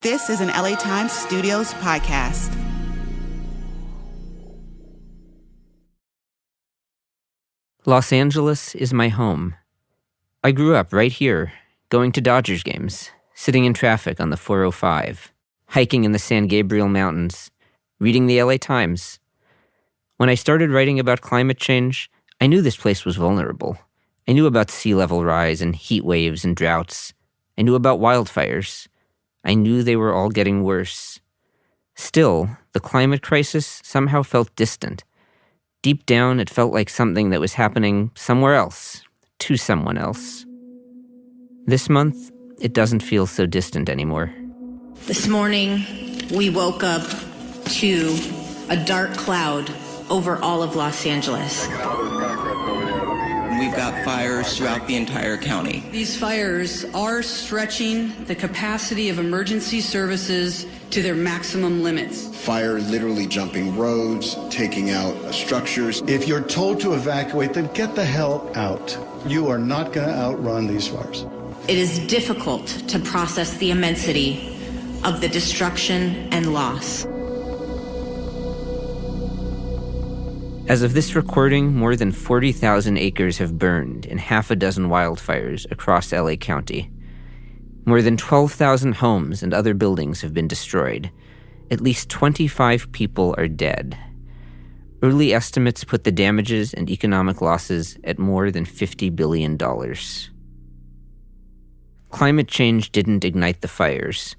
This is an LA Times Studios podcast. Los Angeles is my home. I grew up right here, going to Dodgers games, sitting in traffic on the 405, hiking in the San Gabriel Mountains, reading the LA Times. When I started writing about climate change, I knew this place was vulnerable. I knew about sea level rise and heat waves and droughts. I knew about wildfires. I knew they were all getting worse. Still, the climate crisis somehow felt distant. Deep down, it felt like something that was happening somewhere else, to someone else. This month, it doesn't feel so distant anymore. This morning, we woke up to a dark cloud over all of Los Angeles. We've got fires throughout the entire county. These fires are stretching the capacity of emergency services to their maximum limits. Fire literally jumping roads, taking out structures. If you're told to evacuate, then get the hell out. You are not going to outrun these fires. It is difficult to process the immensity of the destruction and loss. As of this recording, more than 40,000 acres have burned in half a dozen wildfires across LA County. More than 12,000 homes and other buildings have been destroyed. At least 25 people are dead. Early estimates put the damages and economic losses at more than $50 billion. Climate change didn't ignite the fires,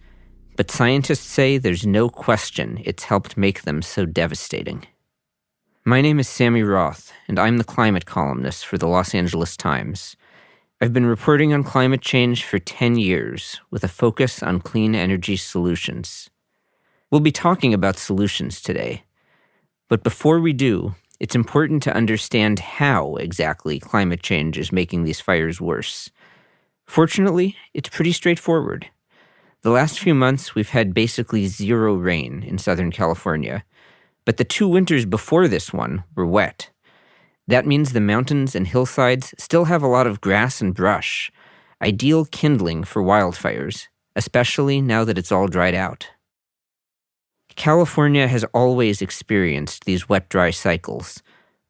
but scientists say there's no question it's helped make them so devastating. My name is Sammy Roth, and I'm the climate columnist for the Los Angeles Times. I've been reporting on climate change for 10 years, with a focus on clean energy solutions. We'll be talking about solutions today. But before we do, it's important to understand how exactly climate change is making these fires worse. Fortunately, it's pretty straightforward. The last few months, we've had basically zero rain in Southern California. But the 2 winters before this one were wet. That means the mountains and hillsides still have a lot of grass and brush, ideal kindling for wildfires, especially now that it's all dried out. California has always experienced these wet-dry cycles,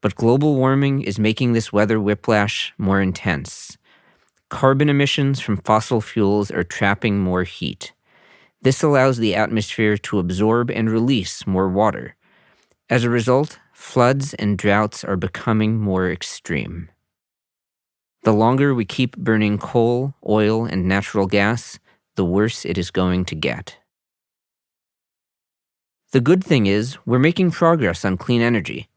but global warming is making this weather whiplash more intense. Carbon emissions from fossil fuels are trapping more heat. This allows the atmosphere to absorb and release more water. As a result, floods and droughts are becoming more extreme. The longer we keep burning coal, oil, and natural gas, the worse it is going to get. The good thing is, we're making progress on clean energy.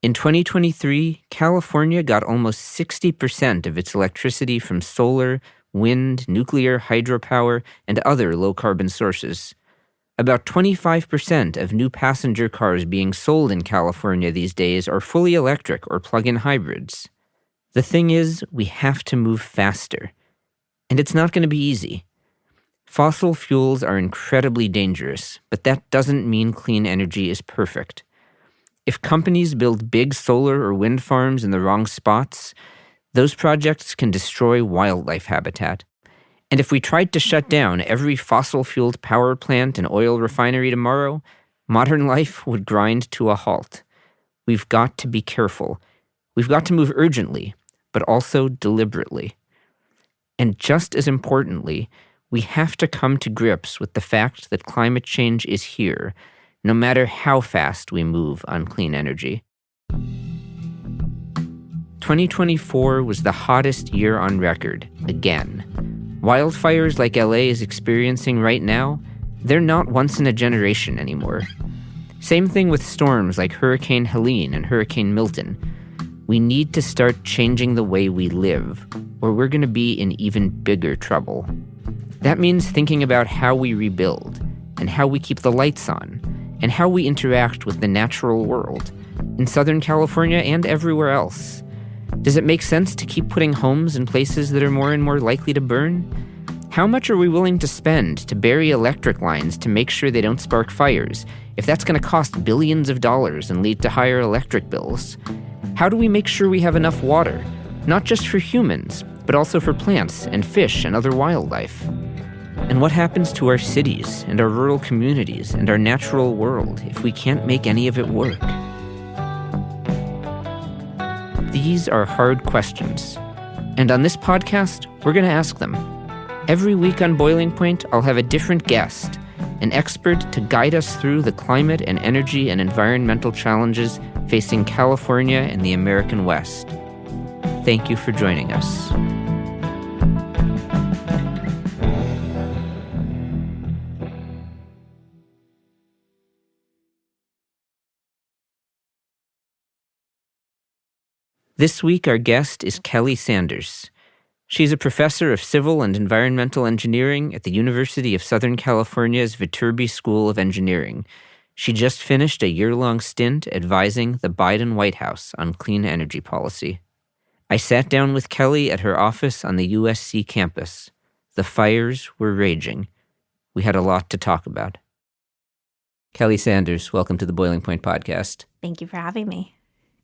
In 2023, California got almost 60% of its electricity from solar, wind, nuclear, hydropower, and other low-carbon sources. About 25% of new passenger cars being sold in California these days are fully electric or plug-in hybrids. The thing is, we have to move faster. And it's not going to be easy. Fossil fuels are incredibly dangerous, but that doesn't mean clean energy is perfect. If companies build big solar or wind farms in the wrong spots, those projects can destroy wildlife habitat. And if we tried to shut down every fossil-fueled power plant and oil refinery tomorrow, modern life would grind to a halt. We've got to be careful. We've got to move urgently, but also deliberately. And just as importantly, we have to come to grips with the fact that climate change is here, no matter how fast we move on clean energy. 2024 was the hottest year on record, again. Wildfires like LA is experiencing right now, they're not once in a generation anymore. Same thing with storms like Hurricane Helene and Hurricane Milton. We need to start changing the way we live, or we're going to be in even bigger trouble. That means thinking about how we rebuild, and how we keep the lights on, and how we interact with the natural world, in Southern California and everywhere else. Does it make sense to keep putting homes in places that are more and more likely to burn? How much are we willing to spend to bury electric lines to make sure they don't spark fires, if that's going to cost billions of dollars and lead to higher electric bills? How do we make sure we have enough water, not just for humans, but also for plants and fish and other wildlife? And what happens to our cities and our rural communities and our natural world if we can't make any of it work? These are hard questions. And on this podcast, we're going to ask them. Every week on Boiling Point, I'll have a different guest, an expert to guide us through the climate and energy and environmental challenges facing California and the American West. Thank you for joining us. This week, our guest is Kelly Sanders. She's a professor of civil and environmental engineering at the University of Southern California's Viterbi School of Engineering. She just finished a year-long stint advising the Biden White House on clean energy policy. I sat down with Kelly at her office on the USC campus. The fires were raging. We had a lot to talk about. Kelly Sanders, welcome to the Boiling Point podcast. Thank you for having me.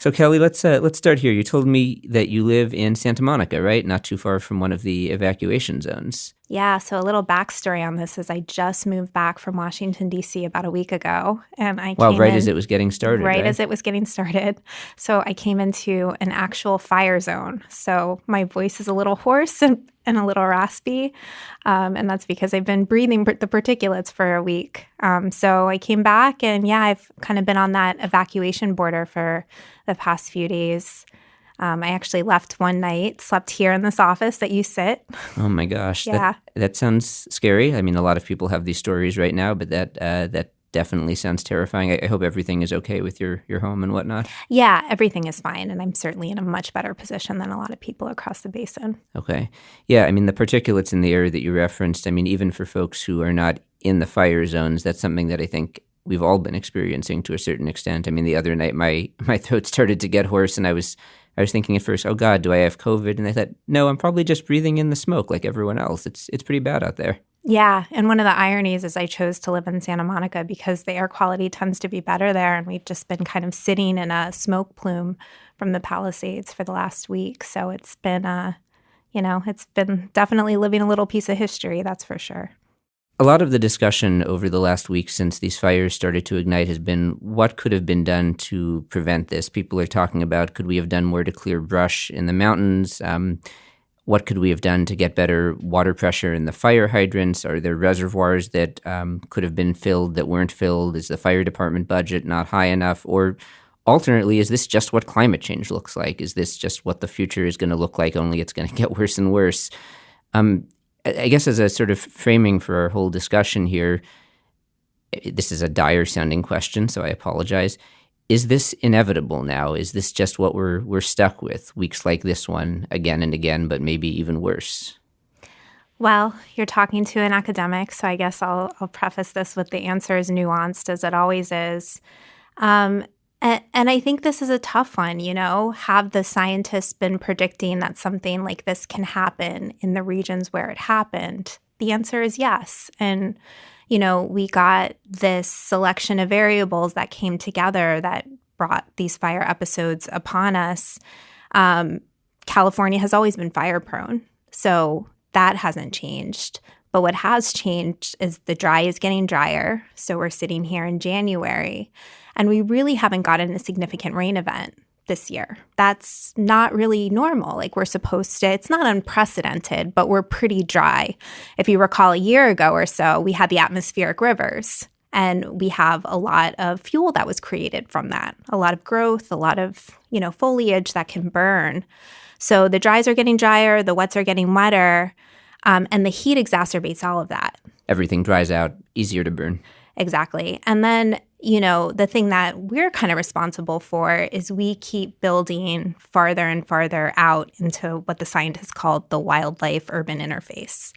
So, Kelly, let's start here. You told me that you live in Santa Monica, right? Not too far from one of the evacuation zones. Yeah, so a little backstory on this is I just moved back from Washington, D.C. about a week ago. And I came right as it was getting started, right? As it was getting started. So I came into an actual fire zone. So my voice is a little hoarse and a little raspy. And that's because I've been breathing the particulates for a week. So I came back and, yeah, I've kind of been on that evacuation border for the past few days. I actually left one night, slept here in this office that you sit. Oh my gosh. Yeah. That sounds scary. I mean, a lot of people have these stories right now, but that definitely sounds terrifying. I hope everything is okay with your home and whatnot. Yeah, everything is fine. And I'm certainly in a much better position than a lot of people across the basin. Okay. Yeah, I mean, the particulates in the area that you referenced, I mean, even for folks who are not in the fire zones, that's something that I think we've all been experiencing to a certain extent. I mean, the other night, my throat started to get hoarse, and I was thinking at first, oh God, do I have COVID? And I thought, no, I'm probably just breathing in the smoke like everyone else. It's pretty bad out there. Yeah, and one of the ironies is I chose to live in Santa Monica because the air quality tends to be better there, and we've just been kind of sitting in a smoke plume from the Palisades for the last week. So it's been, it's been definitely living a little piece of history, that's for sure. A lot of the discussion over the last week since these fires started to ignite has been what could have been done to prevent this. People are talking about, could we have done more to clear brush in the mountains? What could we have done to get better water pressure in the fire hydrants? Are there reservoirs that could have been filled that weren't filled? Is the fire department budget not high enough? Or alternately, is this just what climate change looks like? Is this just what the future is going to look like, only it's going to get worse and worse? I guess as a sort of framing for our whole discussion here, this is a dire-sounding question, so I apologize. Is this inevitable now? Is this just what we're stuck with, weeks like this one, again and again, but maybe even worse? Well, you're talking to an academic, so I guess I'll preface this with the answer is nuanced, as it always is. And I think this is a tough one, Have the scientists been predicting that something like this can happen in the regions where it happened? The answer is yes. And, we got this selection of variables that came together that brought these fire episodes upon us. California has always been fire prone, so that hasn't changed. But what has changed is the dry is getting drier. So we're sitting here in January, and we really haven't gotten a significant rain event this year. That's not really normal. Like we're supposed to, it's not unprecedented, but we're pretty dry. If you recall a year ago or so, we had the atmospheric rivers, and we have a lot of fuel that was created from that, a lot of growth, a lot of, foliage that can burn. So the dries are getting drier, the wets are getting wetter. And the heat exacerbates all of that. Everything dries out, easier to burn. Exactly. And then, the thing that we're kind of responsible for is we keep building farther and farther out into what the scientists called the wildlife-urban interface.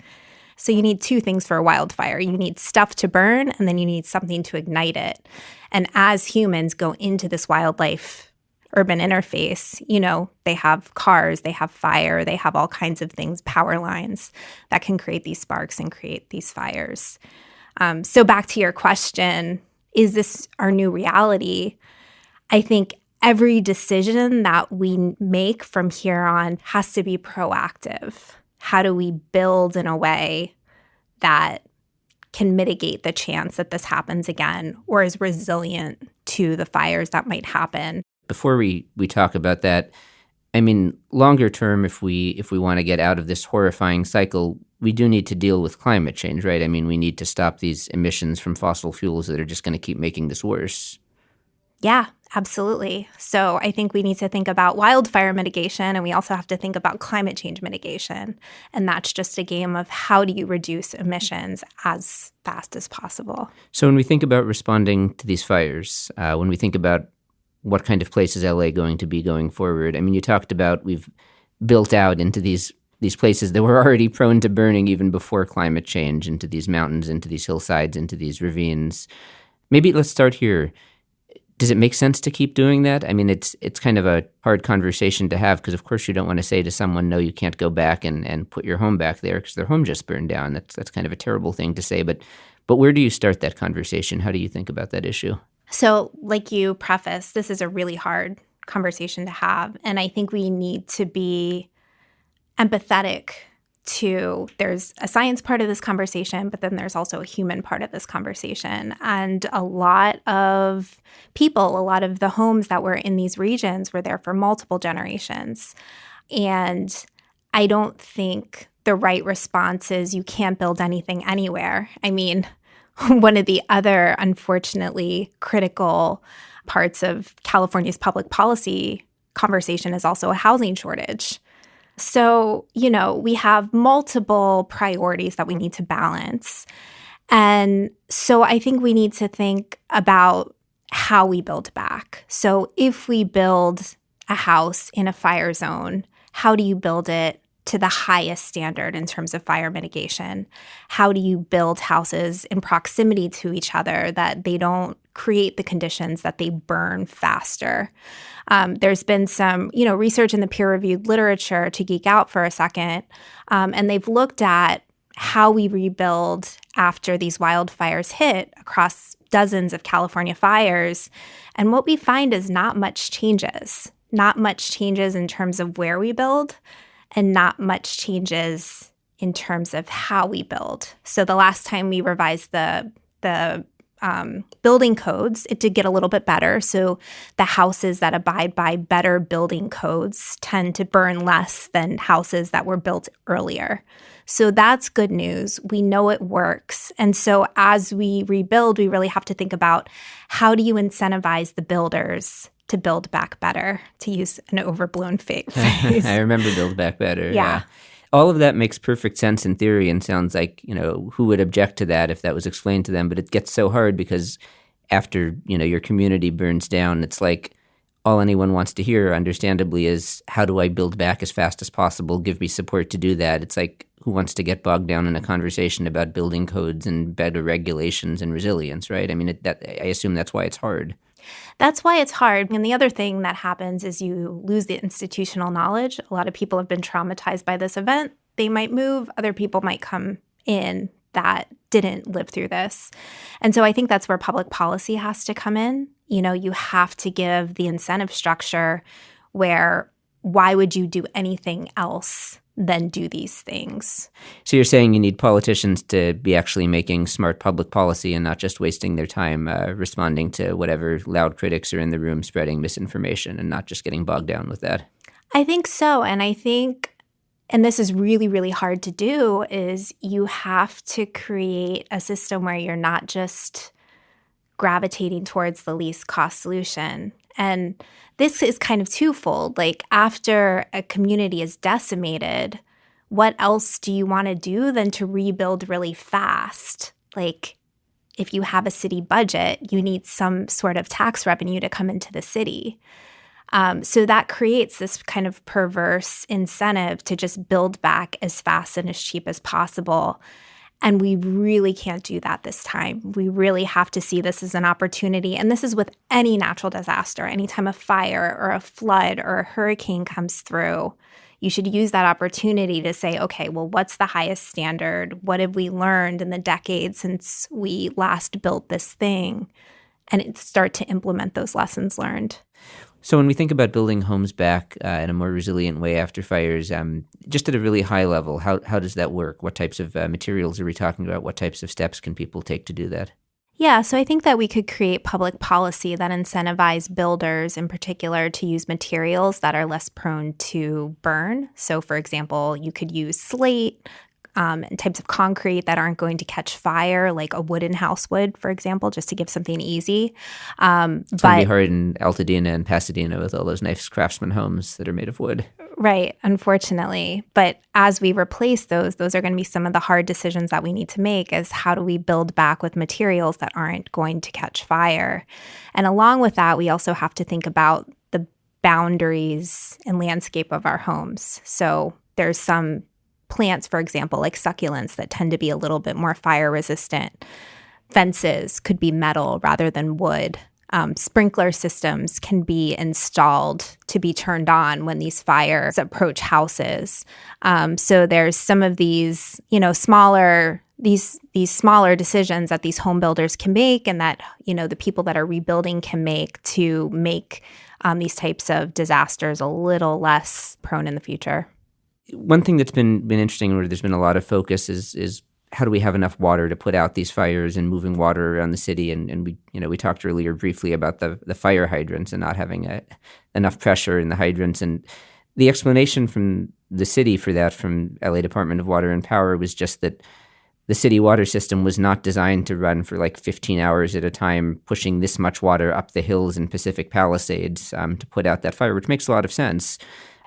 So you need two things for a wildfire. You need stuff to burn, and then you need something to ignite it. And as humans go into this wildlife urban interface, they have cars, they have fire, they have all kinds of things, power lines that can create these sparks and create these fires. So back to your question, is this our new reality? I think every decision that we make from here on has to be proactive. How do we build in a way that can mitigate the chance that this happens again or is resilient to the fires that might happen. Before we talk about that, I mean, longer term, if we want to get out of this horrifying cycle, we do need to deal with climate change, right? I mean, we need to stop these emissions from fossil fuels that are just going to keep making this worse. Yeah, absolutely. So I think we need to think about wildfire mitigation, and we also have to think about climate change mitigation. And that's just a game of how do you reduce emissions as fast as possible. So when we think about responding to these fires, when we think about what kind of place is LA going to be going forward, I mean, you talked about we've built out into these places that were already prone to burning even before climate change, into these mountains, into these hillsides, into these ravines. Maybe let's start here. Does it make sense to keep doing that? I mean, it's kind of a hard conversation to have because, of course, you don't want to say to someone, no, you can't go back and put your home back there because their home just burned down. That's kind of a terrible thing to say. But where do you start that conversation? How do you think about that issue? So like you preface, this is a really hard conversation to have. And I think we need to be empathetic to, there's a science part of this conversation, but then there's also a human part of this conversation. And a lot of people, a lot of the homes that were in these regions were there for multiple generations. And I don't think the right response is you can't build anything anywhere. I mean, one of the other, unfortunately, critical parts of California's public policy conversation is also a housing shortage. So, we have multiple priorities that we need to balance. And so I think we need to think about how we build back. So if we build a house in a fire zone, how do you build it to the highest standard in terms of fire mitigation? How do you build houses in proximity to each other that they don't create the conditions that they burn faster? There's been some, research in the peer-reviewed literature, to geek out for a second, and they've looked at how we rebuild after these wildfires hit across dozens of California fires. And what we find is not much changes. Not much changes in terms of where we build, and not much changes in terms of how we build. So the last time we revised the building codes, it did get a little bit better. So the houses that abide by better building codes tend to burn less than houses that were built earlier. So that's good news. We know it works. And so as we rebuild, we really have to think about how do you incentivize the builders to build back better, to use an overblown phrase. I remember Build Back Better. Yeah. All of that makes perfect sense in theory and sounds like, who would object to that if that was explained to them? But it gets so hard because after, your community burns down, it's like all anyone wants to hear, understandably, is how do I build back as fast as possible? Give me support to do that. It's like who wants to get bogged down in a conversation about building codes and better regulations and resilience, right? I mean, I assume that's why it's hard. That's why it's hard. And the other thing that happens is you lose the institutional knowledge. A lot of people have been traumatized by this event. They might move. Other people might come in that didn't live through this. And so I think that's where public policy has to come in. You have to give the incentive structure where why would you do anything else than do these things? So you're saying you need politicians to be actually making smart public policy and not just wasting their time responding to whatever loud critics are in the room spreading misinformation and not just getting bogged down with that. I think so. And I think, and this is really, really hard to do, is you have to create a system where you're not just gravitating towards the least cost solution. And this is kind of twofold. Like, after a community is decimated, what else do you want to do than to rebuild really fast? Like, if you have a city budget, you need some sort of tax revenue to come into the city. So that creates this kind of perverse incentive to just build back as fast and as cheap as possible. And we really can't do that this time. We really have to see this as an opportunity. And this is with any natural disaster. Anytime a fire or a flood or a hurricane comes through, you should use that opportunity to say, okay, well, what's the highest standard? What have we learned in the decades since we last built this thing? And start to implement those lessons learned. So when we think about building homes back in a more resilient way after fires, just at a really high level, how does that work? What types of materials are we talking about? What types of steps can people take to do that? Yeah, so I think that we could create public policy that incentivize builders in particular to use materials that are less prone to burn. So, for example, you could use slate, and types of concrete that aren't going to catch fire, like a wooden house would, for example, just to give something easy. It's going to be hard in Altadena and Pasadena with all those nice craftsman homes that are made of wood. Right, unfortunately. But as we replace those are going to be some of the hard decisions that we need to make is how do we build back with materials that aren't going to catch fire? And along with that, we also have to think about the boundaries and landscape of our homes. So there's some plants, for example, like succulents that tend to be a little bit more fire resistant. Fences could be metal rather than wood. Sprinkler systems can be installed to be turned on when these fires approach houses. So there's some of these, smaller smaller decisions that these home builders can make, and that the people that are rebuilding can make to make these types of disasters a little less prone in the future. One thing that's been interesting, where there's been a lot of focus, is how do we have enough water to put out these fires and moving water around the city? And we talked earlier briefly about the fire hydrants and not having enough pressure in the hydrants. And the explanation from the city for that, from LA Department of Water and Power, was just that the city water system was not designed to run for like 15 hours at a time, pushing this much water up the hills in Pacific Palisades to put out that fire, which makes a lot of sense.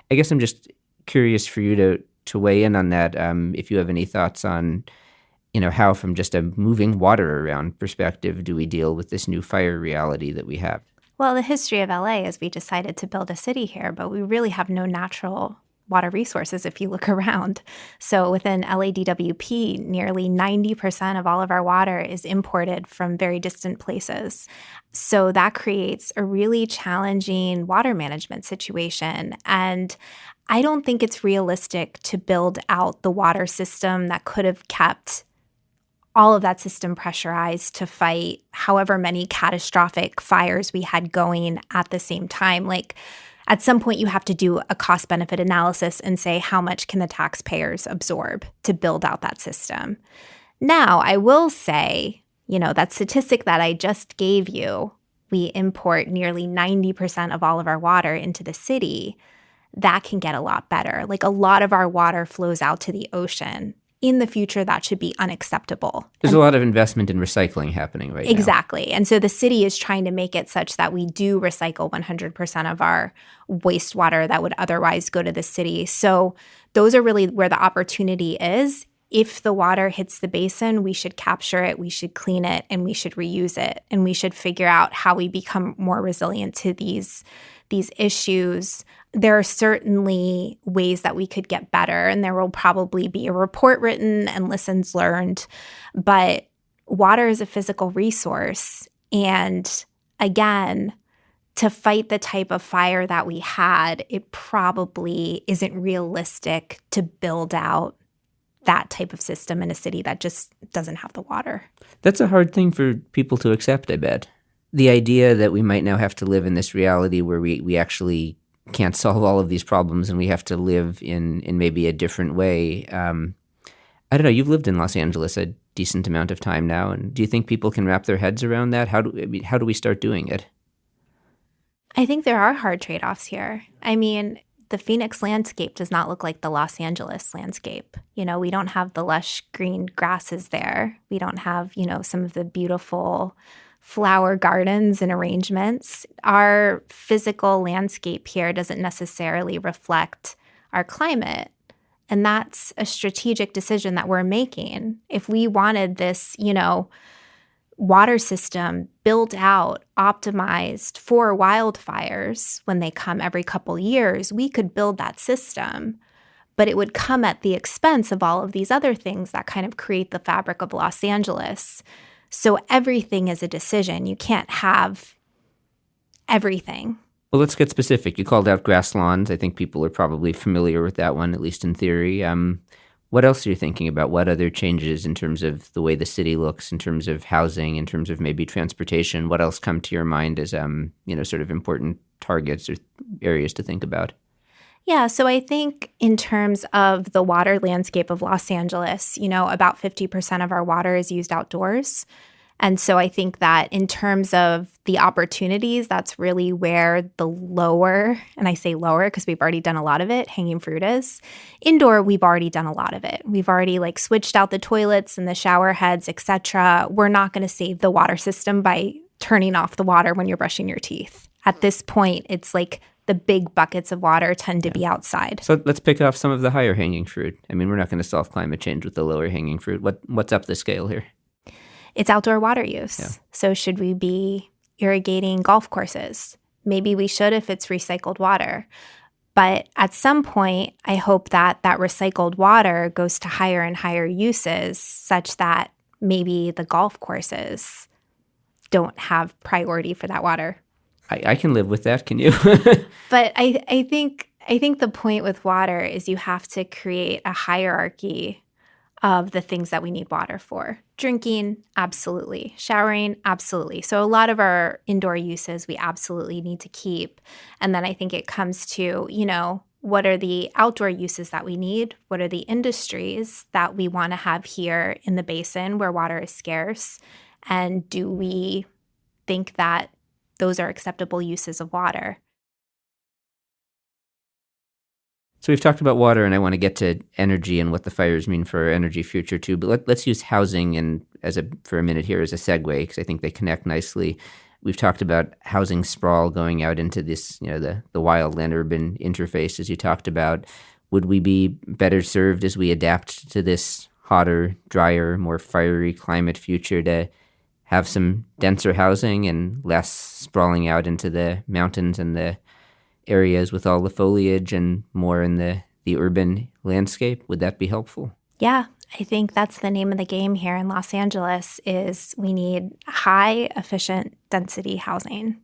I guess I'm just curious for you to weigh in on that, if you have any thoughts on, how from just a moving water around perspective do we deal with this new fire reality that we have? Well, the history of LA is we decided to build a city here, but we really have no natural water resources if you look around. So within LADWP, nearly 90% of all of our water is imported from very distant places. So that creates a really challenging water management situation. And I don't think it's realistic to build out the water system that could have kept all of that system pressurized to fight however many catastrophic fires we had going at the same time. Like, at some point, you have to do a cost-benefit analysis and say, how much can the taxpayers absorb to build out that system? Now, I will say, that statistic that I just gave you, we import nearly 90% of all of our water into the city. That can get a lot better. Like, a lot of our water flows out to the ocean. In the future, that should be unacceptable. There's a lot of investment in recycling happening right now. Exactly. And so the city is trying to make it such that we do recycle 100% of our wastewater that would otherwise go to the city. So those are really where the opportunity is. If the water hits the basin, we should capture it, we should clean it, and we should reuse it. And we should figure out how we become more resilient to these issues. There are certainly ways that we could get better, and there will probably be a report written and lessons learned. But water is a physical resource. And again, to fight the type of fire that we had, it probably isn't realistic to build out that type of system in a city that just doesn't have the water. That's a hard thing for people to accept, I bet. The idea that we might now have to live in this reality where we actually can't solve all of these problems and we have to live in maybe a different way. I don't know. You've lived in Los Angeles a decent amount of time now, and do you think people can wrap their heads around that? How do we start doing it? I think there are hard trade-offs here. I mean, the Phoenix landscape does not look like the Los Angeles landscape. We don't have the lush green grasses there. We don't have, some of the beautiful flower gardens and arrangements. Our physical landscape here doesn't necessarily reflect our climate. And that's a strategic decision that we're making. If we wanted this, water system built out, optimized for wildfires when they come every couple years, we could build that system. But it would come at the expense of all of these other things that kind of create the fabric of Los Angeles. So everything is a decision. You can't have everything. Well, let's get specific. You called out grass lawns. I think people are probably familiar with that one, at least in theory. What else are you thinking about? What other changes in terms of the way the city looks, in terms of housing, in terms of maybe transportation? What else come to your mind as, sort of important targets or areas to think about? Yeah, so I think in terms of the water landscape of Los Angeles, about 50% of our water is used outdoors. And so I think that in terms of the opportunities, that's really where the lower, and I say lower because we've already done a lot of it, hanging fruit is. Indoor, we've already done a lot of it. We've already switched out the toilets and the shower heads, etc. We're not going to save the water system by turning off the water when you're brushing your teeth. At this point, it's the big buckets of water tend to be outside. So let's pick off some of the higher hanging fruit. I mean, we're not going to solve climate change with the lower hanging fruit. What's up the scale here? It's outdoor water use. Yeah. So should we be irrigating golf courses? Maybe we should if it's recycled water. But at some point, I hope that recycled water goes to higher and higher uses such that maybe the golf courses don't have priority for that water. I can live with that. Can you? But I think the point with water is you have to create a hierarchy of the things that we need water for. Drinking, absolutely. Showering, absolutely. So a lot of our indoor uses we absolutely need to keep. And then I think it comes to, what are the outdoor uses that we need? What are the industries that we want to have here in the basin where water is scarce? And do we think that those are acceptable uses of water? So we've talked about water, and I want to get to energy and what the fires mean for our energy future too. But let's use housing and for a minute here as a segue, because I think they connect nicely. We've talked about housing sprawl going out into this, the wildland-urban interface, as you talked about. Would we be better served as we adapt to this hotter, drier, more fiery climate future to have some denser housing and less sprawling out into the mountains and the areas with all the foliage and more in the urban landscape? Would that be helpful? Yeah, I think that's the name of the game here in Los Angeles is we need high, efficient density housing.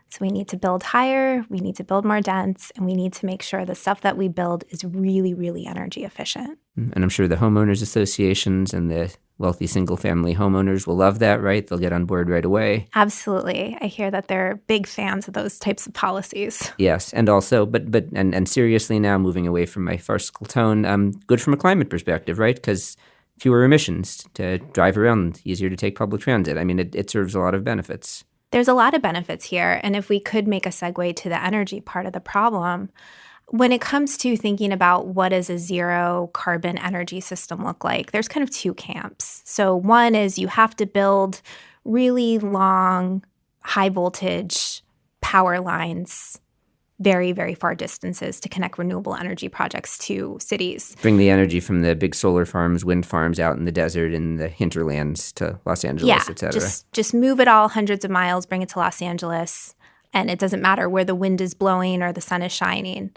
So we need to build higher, we need to build more dense, and we need to make sure the stuff that we build is really, really energy efficient. And I'm sure the homeowners associations and the wealthy single-family homeowners will love that, right? They'll get on board right away. Absolutely. I hear that they're big fans of those types of policies. Yes, and also, but seriously now, moving away from my farcical tone, good from a climate perspective, right? Because fewer emissions to drive around, easier to take public transit. I mean, it serves a lot of benefits. There's a lot of benefits here. And if we could make a segue to the energy part of the problem, when it comes to thinking about what does a zero carbon energy system look like, there's kind of two camps. So one is you have to build really long, high voltage power lines very, very far distances to connect renewable energy projects to cities. Bring the energy from the big solar farms, wind farms out in the desert and the hinterlands to Los Angeles, et cetera. Just move it all hundreds of miles, bring it to Los Angeles, and it doesn't matter where the wind is blowing or the sun is shining.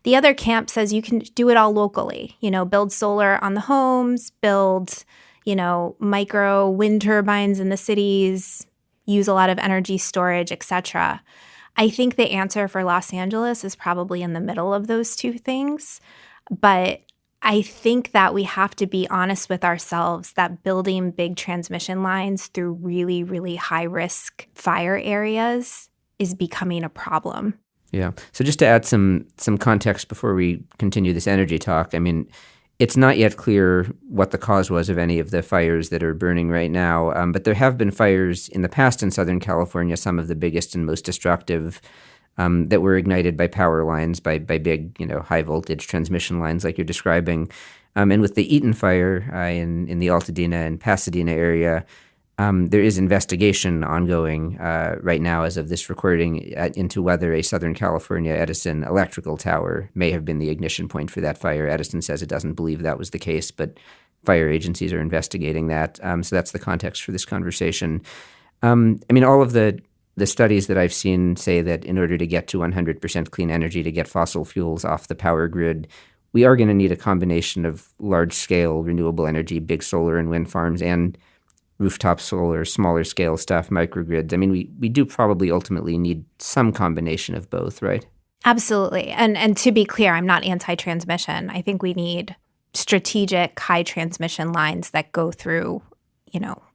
The other camp says you can do it all locally, build solar on the homes, build, micro wind turbines in the cities, use a lot of energy storage, et cetera. I think the answer for Los Angeles is probably in the middle of those two things. But I think that we have to be honest with ourselves that building big transmission lines through really, really high-risk fire areas is becoming a problem. Yeah. So just to add some context before we continue this energy talk, I mean, it's not yet clear what the cause was of any of the fires that are burning right now, but there have been fires in the past in Southern California, some of the biggest and most destructive that were ignited by power lines, by big, high-voltage transmission lines like you're describing. And with the Eaton fire in the Altadena and Pasadena area, there is investigation ongoing right now as of this recording into whether a Southern California Edison electrical tower may have been the ignition point for that fire. Edison says it doesn't believe that was the case, but fire agencies are investigating that. So that's the context for this conversation. I mean, all of the studies that I've seen say that in order to get to 100% clean energy, to get fossil fuels off the power grid, we are going to need a combination of large-scale renewable energy, big solar and wind farms, and rooftop solar, smaller scale stuff, microgrids. I mean, we do probably ultimately need some combination of both, right? Absolutely. And to be clear, I'm not anti-transmission. I think we need strategic high transmission lines that go through,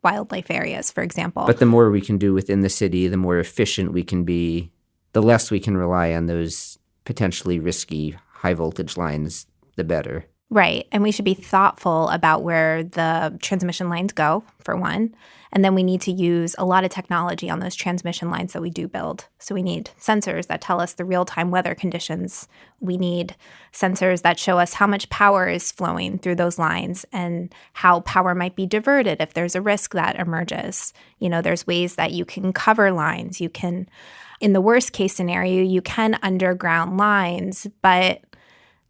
wildlife areas, for example. But the more we can do within the city, the more efficient we can be the less we can rely on those potentially risky high voltage lines, the better. Right. And we should be thoughtful about where the transmission lines go, for one. And then we need to use a lot of technology on those transmission lines that we do build. So we need sensors that tell us the real-time weather conditions. We need sensors that show us how much power is flowing through those lines and how power might be diverted if there's a risk that emerges. You know, there's ways that you can cover lines. You can, in the worst case scenario, you can underground lines, but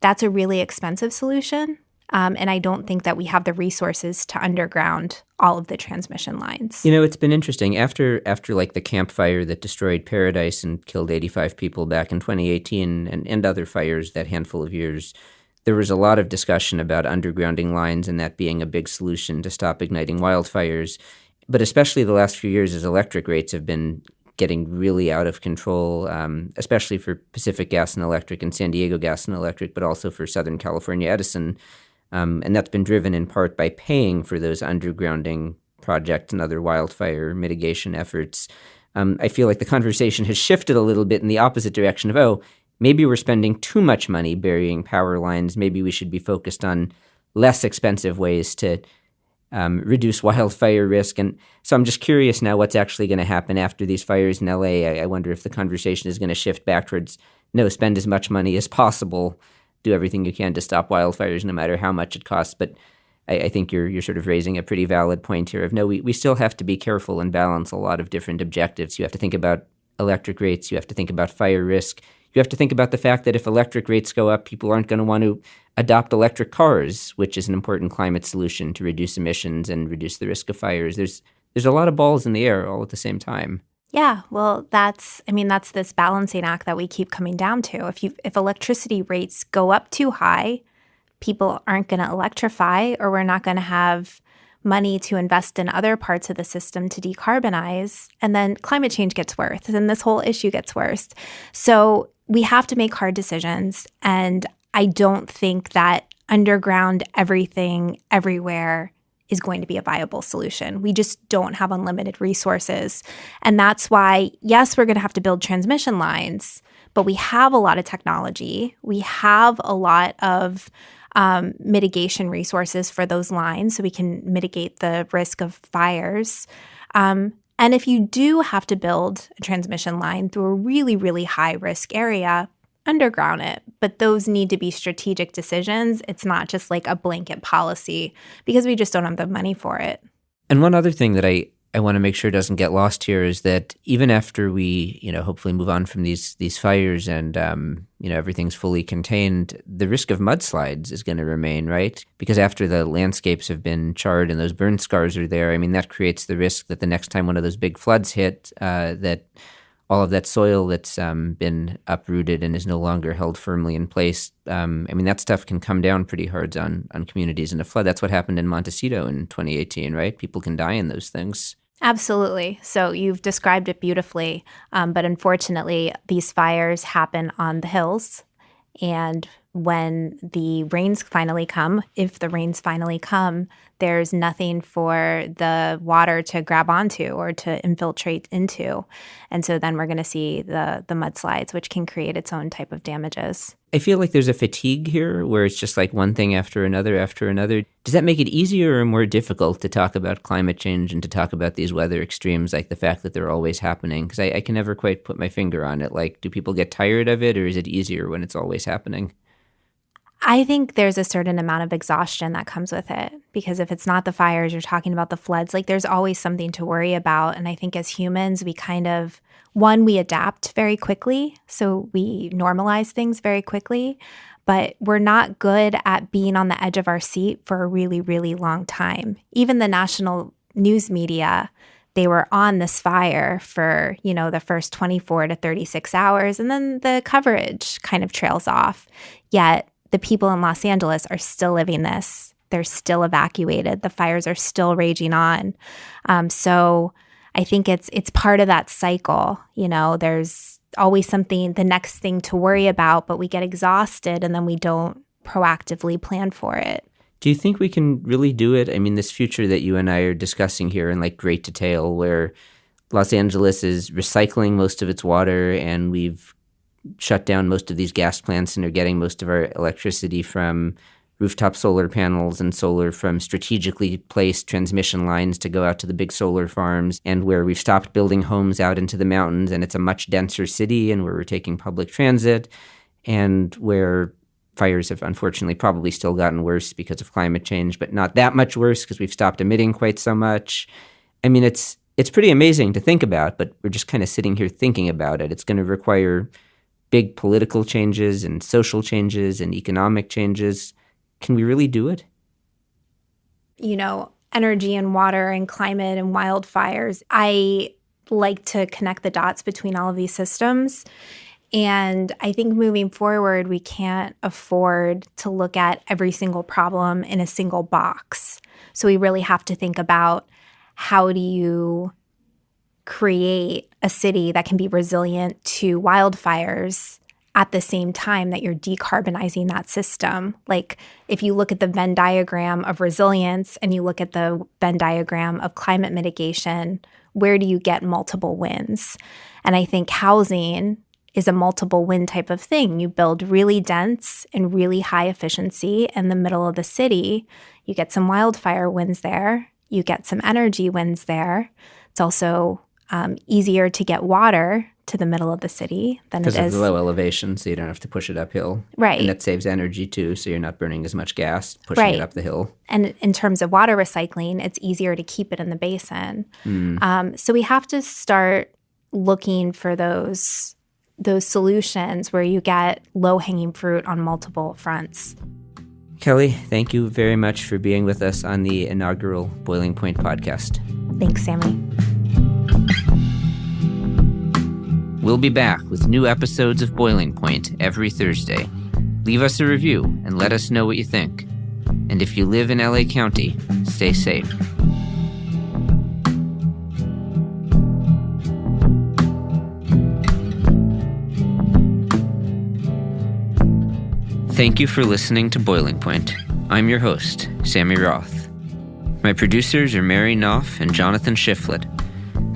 that's a really expensive solution. And I don't think that we have the resources to underground all of the transmission lines. You know, it's been interesting. After like the campfire that destroyed Paradise and killed 85 people back in 2018 and other fires that handful of years, there was a lot of discussion about undergrounding lines and that being a big solution to stop igniting wildfires. But especially the last few years as electric rates have been getting really out of control, especially for Pacific Gas and Electric and San Diego Gas and Electric, but also for Southern California Edison. And that's been driven in part by paying for those undergrounding projects and other wildfire mitigation efforts. I feel like the conversation has shifted a little bit in the opposite direction of, maybe we're spending too much money burying power lines. Maybe we should be focused on less expensive ways to reduce wildfire risk. And so I'm just curious now what's actually going to happen after these fires in LA. I wonder if the conversation is going to shift back towards, no, spend as much money as possible, do everything you can to stop wildfires no matter how much it costs. But I think you're sort of raising a pretty valid point here of, no, we still have to be careful and balance a lot of different objectives. You have to think about electric rates. You have to think about fire risk. You have to think about the fact that if electric rates go up, people aren't going to want to adopt electric cars, which is an important climate solution to reduce emissions and reduce the risk of fires. There's a lot of balls in the air all at the same time. Yeah, well, that's this balancing act that we keep coming down to. If electricity rates go up too high, people aren't going to electrify, or we're not going to have money to invest in other parts of the system to decarbonize, and then climate change gets worse, and this whole issue gets worse. So we have to make hard decisions, and I don't think that underground everything everywhere is going to be a viable solution. We just don't have unlimited resources. And that's why, yes, we're going to have to build transmission lines, but we have a lot of technology. We have a lot of mitigation resources for those lines so we can mitigate the risk of fires. And if you do have to build a transmission line through a really, really high risk area, underground it. But those need to be strategic decisions. It's not just like a blanket policy because we just don't have the money for it. And one other thing that I want to make sure doesn't get lost here is that even after we, hopefully move on from these fires and, everything's fully contained, the risk of mudslides is going to remain, right? Because after the landscapes have been charred and those burn scars are there, that creates the risk that the next time one of those big floods hit, that all of that soil that's been uprooted and is no longer held firmly in place, that stuff can come down pretty hard on communities in a flood. That's what happened in Montecito in 2018, right? People can die in those things. Absolutely. So you've described it beautifully. But unfortunately, these fires happen on the hills. And when the rains finally come, if the rains finally come, there's nothing for the water to grab onto or to infiltrate into. And so then we're going to see the mudslides, which can create its own type of damages. I feel like there's a fatigue here where it's just like one thing after another after another. Does that make it easier or more difficult to talk about climate change and to talk about these weather extremes, like the fact that they're always happening? Because I can never quite put my finger on it. Like, do people get tired of it, or is it easier when it's always happening? I think there's a certain amount of exhaustion that comes with it, because if it's not the fires, you're talking about the floods, like there's always something to worry about. And I think as humans, we kind of, we adapt very quickly. So we normalize things very quickly, but we're not good at being on the edge of our seat for a really, really long time. Even the national news media, they were on this fire for, the first 24 to 36 hours, and then the coverage kind of trails off. Yet the people in Los Angeles are still living this. They're still evacuated. The fires are still raging on. So I think it's part of that cycle. There's always something, the next thing to worry about, but we get exhausted and then we don't proactively plan for it. Do you think we can really do it? This future that you and I are discussing here in like great detail, where Los Angeles is recycling most of its water, and we've shut down most of these gas plants and are getting most of our electricity from rooftop solar panels and solar from strategically placed transmission lines to go out to the big solar farms, and where we've stopped building homes out into the mountains, and it's a much denser city, and where we're taking public transit, and where fires have unfortunately probably still gotten worse because of climate change, but not that much worse because we've stopped emitting quite so much. I mean, it's pretty amazing to think about, but we're just kind of sitting here thinking about it. It's going to require big political changes and social changes and economic changes. Can we really do it? You know, energy and water and climate and wildfires. I like to connect the dots between all of these systems. And I think moving forward, we can't afford to look at every single problem in a single box. So we really have to think about, how do you create a city that can be resilient to wildfires at the same time that you're decarbonizing that system? Like, if you look at the Venn diagram of resilience and you look at the Venn diagram of climate mitigation, where do you get multiple wins? And I think housing is a multiple win type of thing. You build really dense and really high efficiency in the middle of the city. You get some wildfire wins there. You get some energy wins there. It's also easier to get water to the middle of the city than it is. Because of the low elevation, so you don't have to push it uphill. Right. And that saves energy too, so you're not burning as much gas pushing it up the hill. And in terms of water recycling, it's easier to keep it in the basin. So we have to start looking for those solutions where you get low-hanging fruit on multiple fronts. Kelly, thank you very much for being with us on the inaugural Boiling Point podcast. Thanks, Sammy. We'll be back with new episodes of Boiling Point every Thursday. Leave us a review and let us know what you think. And if you live in LA County, stay safe. Thank you for listening to Boiling Point. I'm your host, Sammy Roth. My producers are Mary Knopf and Jonathan Shiflett.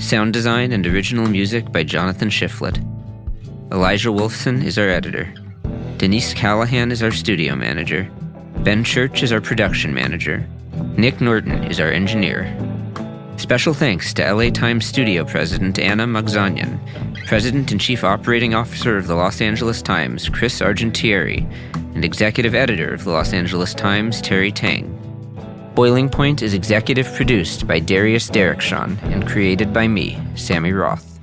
Sound design and original music by Jonathan Shiflett. Elijah Wolfson is our editor. Denise Callahan is our studio manager. Ben Church is our production manager. Nick Norton is our engineer. Special thanks to LA Times studio president Anna Magzanian, president and chief operating officer of the Los Angeles Times, Chris Argentieri, and executive editor of the Los Angeles Times, Terry Tang. Boiling Point is executive produced by Darius Derrickson and created by me, Sammy Roth.